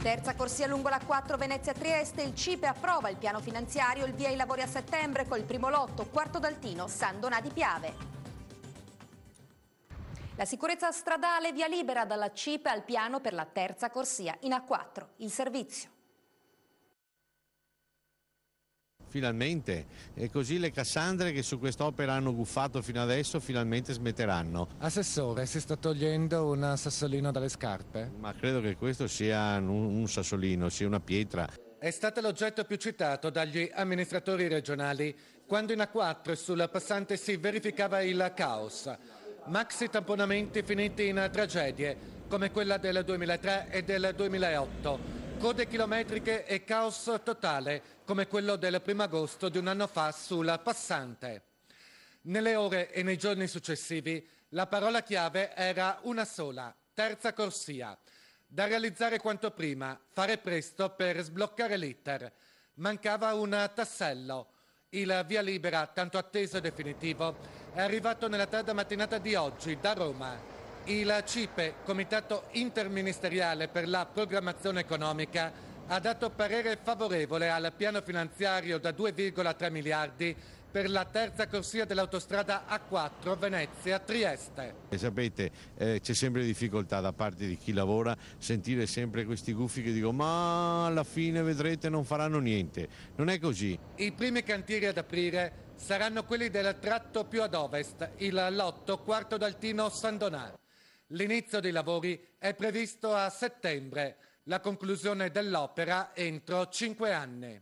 Terza corsia lungo la 4 Venezia-Trieste, il CIPE approva il piano finanziario, il via ai lavori a settembre col primo lotto, Quarto Daltino, San Donà di Piave. La sicurezza stradale, via libera dalla CIPE al piano per la terza corsia in A4, il servizio. Finalmente, e così le Cassandre che su quest'opera hanno guffato fino adesso finalmente smetteranno. Assessore, si sta togliendo un sassolino dalle scarpe? Ma credo che questo sia un sassolino, sia una pietra. È stato l'oggetto più citato dagli amministratori regionali quando in A4 sul passante si verificava il caos. Maxi tamponamenti finiti in tragedie, come quella del 2003 e del 2008. Code chilometriche e caos totale, come quello del 1 agosto di un anno fa sul passante. Nelle ore e nei giorni successivi la parola chiave era una sola: terza corsia. Da realizzare quanto prima, fare presto per sbloccare l'iter. Mancava un tassello. Il via libera, tanto atteso e definitivo, è arrivato nella tarda mattinata di oggi da Roma. Il CIPE, Comitato Interministeriale per la Programmazione Economica, ha dato parere favorevole al piano finanziario da 2,3 miliardi per la terza corsia dell'autostrada A4 Venezia-Trieste. E sapete, c'è sempre difficoltà da parte di chi lavora sentire sempre questi gufi che dicono ma alla fine vedrete non faranno niente. Non è così. I primi cantieri ad aprire saranno quelli del tratto più ad ovest, il lotto Quarto Daltino-San Donà. L'inizio dei lavori è previsto a settembre, la conclusione dell'opera entro 5 anni.